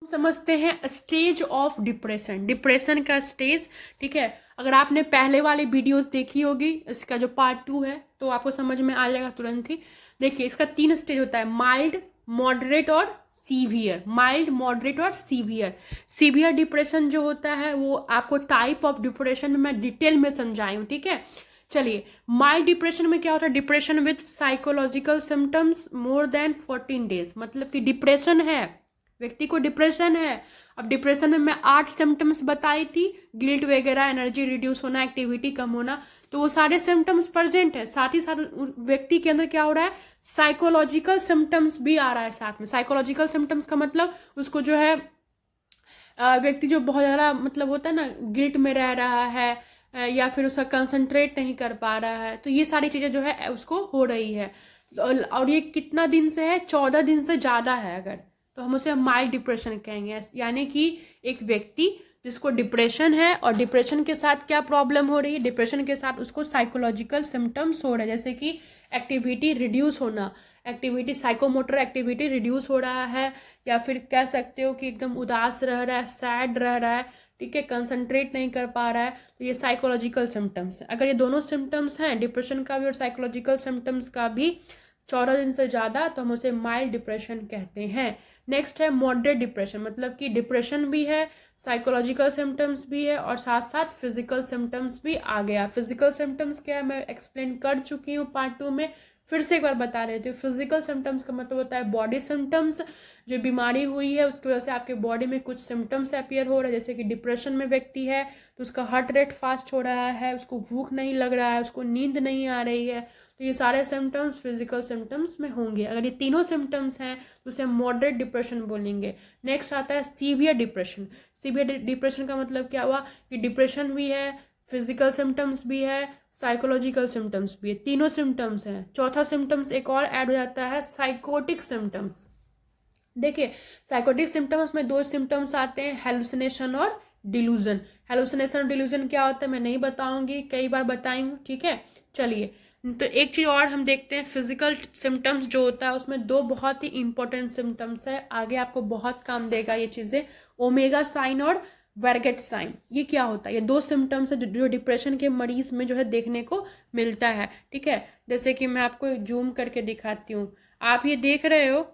समझते हैं stage of depression, depression का स्टेज। ठीक है, अगर आपने पहले वाले वीडियोस देखी होगी, इसका जो पार्ट 2 है, तो आपको समझ में आ जाएगा तुरंत ही। देखिए, इसका 3 स्टेज होता है, माइल्ड, मॉडरेट और सीवियर। माइल्ड, मॉडरेट और सीवियर। सीवियर डिप्रेशन जो होता है वो आपको टाइप ऑफ डिप्रेशन में मैं डिटेल में समझाई हूँ। ठीक है, चलिए, माइल्ड डिप्रेशन में क्या होता है? Depression with psychological symptoms more than 14 days. मतलब कि डिप्रेशन है, व्यक्ति को डिप्रेशन है। अब डिप्रेशन में मैं 8 सिम्टम्स बताई थी, गिल्ट वगैरह, एनर्जी रिड्यूस होना, एक्टिविटी कम होना, तो वो सारे सिम्टम्स प्रेजेंट है। साथ ही साथ व्यक्ति के अंदर क्या हो रहा है? साइकोलॉजिकल सिम्टम्स भी आ रहा है साथ में। साइकोलॉजिकल सिम्टम्स का मतलब उसको जो है व्यक्ति जो बहुत ज़्यादा मतलब होता है ना, गिल्ट में रह रहा है, या फिर उसका कंसंट्रेट नहीं कर पा रहा है, तो ये सारी चीज़ें जो है उसको हो रही है। और ये कितना दिन से है? 14 दिन से ज़्यादा है अगर, तो हम उसे माइल्ड डिप्रेशन कहेंगे। यानी कि एक व्यक्ति जिसको डिप्रेशन है और डिप्रेशन के साथ क्या प्रॉब्लम हो रही है? डिप्रेशन के साथ उसको साइकोलॉजिकल सिम्टम्स हो रहे हैं, जैसे कि एक्टिविटी रिड्यूस होना, एक्टिविटी, साइकोमोटर एक्टिविटी रिड्यूस हो रहा है, या फिर कह सकते हो कि एकदम उदास रह रहा है, सैड रह रहा है, ठीक है, कंसंट्रेट नहीं कर पा रहा है, तो ये साइकोलॉजिकल सिम्टम्स है। अगर ये दोनों सिम्टम्स हैं, डिप्रेशन का भी और साइकोलॉजिकल सिम्टम्स का भी, 14 दिन से ज़्यादा, तो हम उसे माइल्ड डिप्रेशन कहते हैं। नेक्स्ट है मॉडरेट डिप्रेशन, मतलब कि डिप्रेशन भी है, साइकोलॉजिकल सिम्टम्स भी है, और साथ साथ फिजिकल सिम्टम्स भी आ गया। फिजिकल सिम्टम्स क्या है मैं एक्सप्लेन कर चुकी हूँ पार्ट 2 में, फिर से एक बार बता रहे थे। फिजिकल सिम्टम्स का मतलब होता है बॉडी सिम्टम्स, जो बीमारी हुई है उसकी वजह से आपके बॉडी में कुछ सिम्टम्स अपीयर हो रहे हैं, जैसे कि डिप्रेशन में व्यक्ति है तो उसका हार्ट रेट फास्ट हो रहा है, उसको भूख नहीं लग रहा है, उसको नींद नहीं आ रही है, तो ये सारे सिम्टम्स फिजिकल सिम्टम्स में होंगे। अगर ये तीनों सिम्टम्स हैं तो उसे मॉडरेट डिप्रेशन बोलेंगे। नेक्स्ट आता है सीवियर डिप्रेशन। सीवियर डिप्रेशन का मतलब क्या हुआ कि डिप्रेशन भी है, फिजिकल सिम्टम्स भी है, साइकोलॉजिकल सिम्टम्स भी है, तीनों सिम्टम्स हैं। चौथा सिम्टम्स एक और ऐड हो जाता है, साइकोटिक सिम्टम्स। देखिए, साइकोटिक सिम्टम्स में 2 सिम्टम्स आते हैं, हेलुसिनेशन और डिल्यूजन। हेलुसिनेशन और डिल्यूजन क्या होता है मैं नहीं बताऊंगी, कई बार बताई हूँ। ठीक है, चलिए, तो एक चीज़ और हम देखते हैं, फिजिकल सिम्टम्स जो होता है उसमें 2 बहुत ही इंपॉर्टेंट सिम्टम्स है, आगे आपको बहुत काम देगा ये चीज़ें, ओमेगा साइन और वेरगेट साइन। ये क्या होता है? ये 2 सिम्टम्स है जो डिप्रेशन के मरीज में जो है देखने को मिलता है। ठीक है, जैसे कि मैं आपको जूम करके दिखाती हूँ। आप ये देख रहे हो,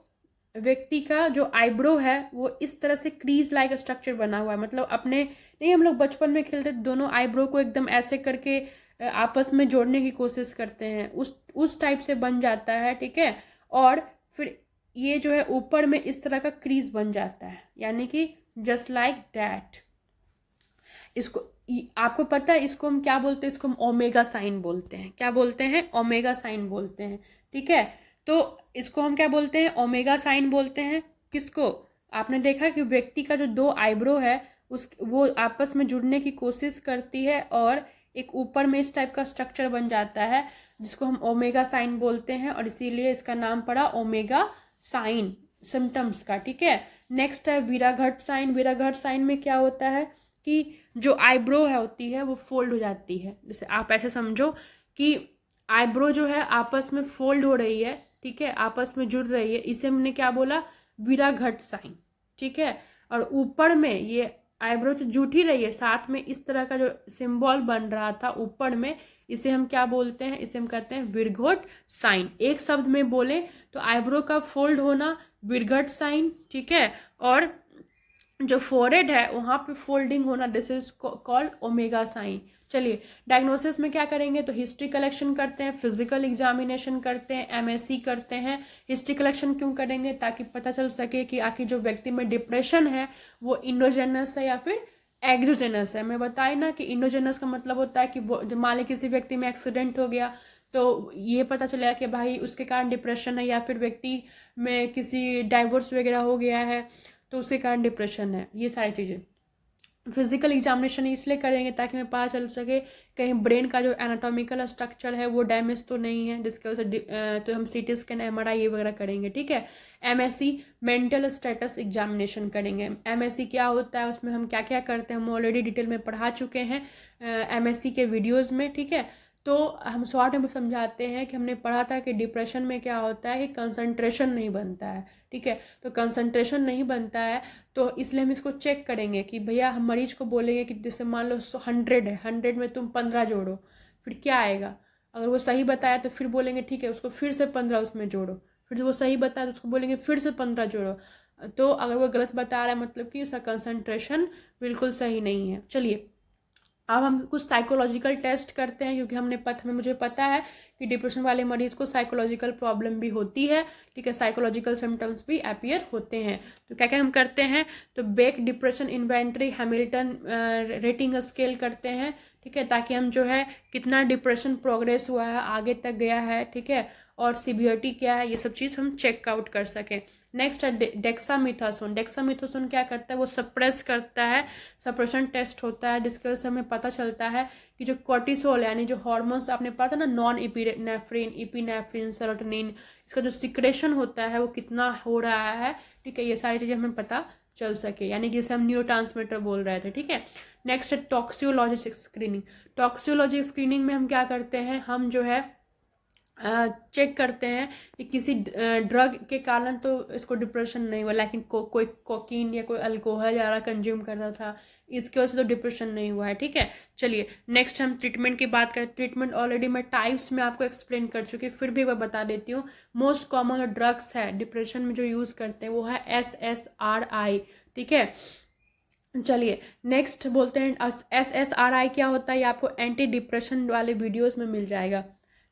व्यक्ति का जो आईब्रो है वो इस तरह से क्रीज लाइक स्ट्रक्चर बना हुआ है। मतलब अपने नहीं, हम लोग बचपन में खेलते दोनों आईब्रो को एकदम ऐसे करके आपस में जोड़ने की कोशिश करते हैं, उस टाइप से बन जाता है। ठीक है, और फिर ये जो है ऊपर में इस तरह का क्रीज बन जाता है, यानी कि जस्ट लाइक दैट। इसको आपको पता है इसको हम क्या बोलते हैं? इसको हम ओमेगा साइन बोलते हैं। क्या बोलते हैं? ओमेगा साइन बोलते हैं। ठीक है, तो इसको हम क्या बोलते हैं? ओमेगा साइन बोलते हैं। किसको? आपने देखा कि व्यक्ति का जो 2 आईब्रो है उस वो आपस में जुड़ने की कोशिश करती है और एक ऊपर में इस टाइप का स्ट्रक्चर बन जाता है, जिसको हम ओमेगा साइन बोलते हैं, और इसीलिए इसका नाम पड़ा ओमेगा साइन सिम्टम्स का। ठीक है, नेक्स्ट है वीराघट साइन। वीराघट साइन में क्या होता है कि जो आईब्रो है होती है वो फोल्ड हो जाती है। जैसे आप ऐसे समझो कि आईब्रो जो है आपस में फोल्ड हो रही है, ठीक है, आपस में जुड़ रही है, इसे हमने क्या बोला? वीराघट साइन। ठीक है, और ऊपर में ये आईब्रो तो जुट ही रही है, साथ में इस तरह का जो सिंबल बन रहा था ऊपर में, इसे हम क्या बोलते हैं? इसे हम कहते हैं विरघट साइन। एक शब्द में बोले तो आईब्रो का फोल्ड होना विरघट साइन, ठीक है, और जो फोरहेड है वहाँ पे फोल्डिंग होना, this is called omega sine. चलिए, डायग्नोसिस में क्या करेंगे? तो हिस्ट्री कलेक्शन करते हैं, फिजिकल एग्जामिनेशन करते हैं, एमएससी करते हैं। हिस्ट्री कलेक्शन क्यों करेंगे? ताकि पता चल सके कि आखिर जो व्यक्ति में डिप्रेशन है वो इंडोजेनस है या फिर एक्सोजेनस है। मैं बताई ना कि इंडोजेनस का मतलब होता है कि मान ली किसी व्यक्ति में एक्सीडेंट हो गया तो ये पता चला कि भाई उसके कारण डिप्रेशन है, या फिर व्यक्ति में किसी डाइवोर्स वगैरह हो गया है तो उसके कारण डिप्रेशन है। ये सारी चीज़ें फिजिकल एग्जामिनेशन इसलिए करेंगे ताकि हमें पता चल सके कहीं ब्रेन का जो एनाटॉमिकल स्ट्रक्चर है वो डैमेज तो नहीं है, जिसकी वजह से तो हम सीटी स्कैन, एमआरआई वगैरह करेंगे। ठीक है, एमएससी मेंटल स्टेटस एग्जामिनेशन करेंगे। एमएससी क्या होता है, उसमें हम क्या क्या करते हैं हम ऑलरेडी डिटेल में पढ़ा चुके हैं एमएससी के वीडियोज़ में। ठीक है, तो हम शॉर्ट में समझाते हैं कि हमने पढ़ा था कि डिप्रेशन में क्या होता है कि कंसंट्रेशन नहीं बनता है, ठीक है। तो कंसंट्रेशन नहीं बनता है तो इसलिए हम इसको चेक करेंगे कि भैया हम मरीज को बोलेंगे कि जैसे मान लो 100 है, 100 में तुम 15 जोड़ो, फिर क्या आएगा। अगर वो सही बताया तो फिर बोलेंगे ठीक है उसको फिर से 15 उसमें जोड़ो, फिर वो सही बताया तो उसको बोलेंगे फिर से 15 जोड़ो। तो अगर वो गलत बता रहा है मतलब कि उसका कंसंट्रेशन बिल्कुल सही नहीं है। चलिए अब हम कुछ साइकोलॉजिकल टेस्ट करते हैं, क्योंकि मुझे पता है कि डिप्रेशन वाले मरीज को साइकोलॉजिकल प्रॉब्लम भी होती है, ठीक है, साइकोलॉजिकल सिम्टम्स भी अपीयर होते हैं। तो क्या क्या हम करते हैं, तो Beck depression inventory Hamilton rating scale करते हैं, ठीक है, ताकि हम जो है कितना डिप्रेशन प्रोग्रेस हुआ है, आगे तक गया है, ठीक है, और सिवियरिटी क्या है, ये सब चीज़ हम चेकआउट कर सकें। नेक्स्ट है डेक्सामिथासोन। डेक्सामिथासोन क्या करता है, वो सप्रेस करता है, सप्रेशन टेस्ट होता है जिसके वजह से हमें पता चलता है कि जो कोर्टिसोल यानी जो हार्मोन्स आपने पता ना, नॉन एपिनेफ्रिन, एपिनेफ्रिन, सेरोटोनिन, इसका जो सिक्रेशन होता है वो कितना हो रहा है, ठीक है, ये सारी चीज़ें हमें पता चल सके, यानी जिसे हम न्यूरोट्रांसमीटर बोल रहे थे, ठीक है। नेक्स्ट है टॉक्सियोलॉजी स्क्रीनिंग। टॉक्सियोलॉजी स्क्रीनिंग में हम क्या करते हैं, हम जो है चेक करते हैं कि किसी ड्रग के कारण तो इसको डिप्रेशन नहीं हुआ, लेकिन कोई कोकीन या कोई अल्कोहल ज़्यादा कंज्यूम करता था, इसकी वजह से तो डिप्रेशन नहीं हुआ है, ठीक है। चलिए नेक्स्ट हम ट्रीटमेंट की बात करें। ट्रीटमेंट ऑलरेडी मैं टाइप्स में आपको एक्सप्लेन कर चुकी, फिर भी मैं बता देती हूँ। मोस्ट कॉमन ड्रग्स है डिप्रेशन में जो यूज़ करते हैं वो है SSRI, ठीक है। चलिए नेक्स्ट बोलते हैं SSRI क्या होता है, ये आपको एंटी डिप्रेशन वाले वीडियोस में मिल जाएगा।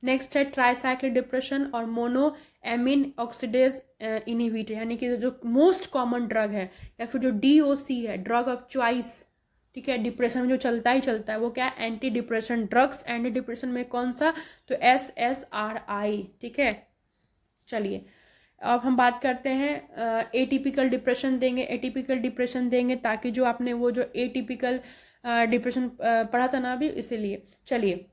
नेक्स्ट है ट्राईसाइक्लिक डिप्रेशन और मोनो एमिन ऑक्सीडेज इनहिबिटर, यानी कि जो मोस्ट कॉमन ड्रग है, या फिर जो DOC है, ड्रग ऑफ चॉइस, ठीक है, डिप्रेशन में जो चलता ही चलता है वो क्या है, anti depression drugs. Anti depression में कौन सा, तो SSRI, ठीक है। चलिए अब हम बात करते हैं एटिपिकल डिप्रेशन देंगे। एटिपिकल डिप्रेशन देंगे ताकि जो आपने वो जो एटिपिकल डिप्रेशन पढ़ा था ना अभी, इसीलिए। चलिए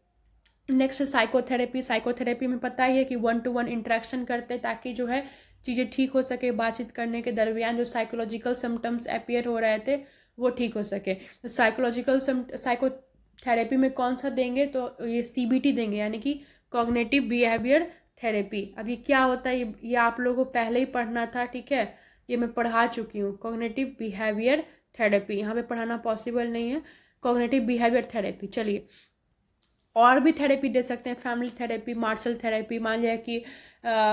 नेक्स्ट साइकोथेरेपी। साइकोथेरेपी में पता ही है कि 1-to-1 इंटरेक्शन करते हैं ताकि जो है चीज़ें ठीक हो सके, बातचीत करने के दरमियान जो साइकोलॉजिकल सिम्टम्स अपीयर हो रहे थे वो ठीक हो सके। तो साइकोथेरेपी में कौन सा देंगे, तो ये CBT देंगे, यानी कि कॉग्निटिव बिहेवियर थेरेपी। अब ये क्या होता है, ये आप लोगों को पहले ही पढ़ना था, ठीक है, ये मैं पढ़ा चुकी हूँ। कॉग्निटिव बिहेवियर थेरेपी यहाँ पे पढ़ाना पॉसिबल नहीं है, कॉग्निटिव बिहेवियर थेरेपी। चलिए और भी थेरेपी दे सकते हैं, फैमिली थेरेपी, मार्शल थेरेपी। मान लिया कि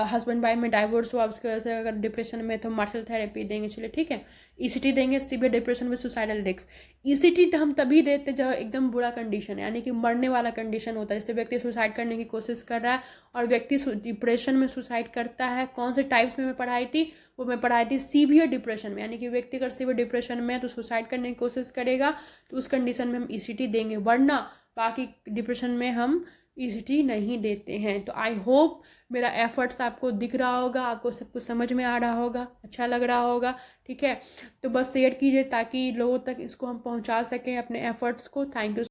हस्बैंड वाइफ में डाइवोर्स हुआ, उसकी वजह से अगर डिप्रेशन में, तो मार्शल थेरेपी देंगे, चलिए ठीक है। ECT देंगे, सीवियर डिप्रेशन में सुसाइडल रिस्क। ECT तो हम तभी देते हैं जब एकदम बुरा कंडीशन है, यानी कि मरने वाला कंडीशन होता है, जैसे व्यक्ति सुसाइड करने की कोशिश कर रहा है और व्यक्ति डिप्रेशन में सुसाइड करता है। कौन से टाइप्स में मैं पढ़ाई थी, वो मैं पढ़ाई थी सीवियर डिप्रेशन में, यानी कि व्यक्ति अगर सीवियर डिप्रेशन में है तो सुसाइड करने की कोशिश करेगा, तो उस कंडीशन में हम ECT देंगे, वरना बाकी डिप्रेशन में हम ECT नहीं देते हैं। तो आई होप मेरा एफर्ट्स आपको दिख रहा होगा, आपको सब कुछ समझ में आ रहा होगा, अच्छा लग रहा होगा, ठीक है। तो बस शेयर कीजिए ताकि लोगों तक इसको हम पहुंचा सकें अपने एफर्ट्स को। Thank you.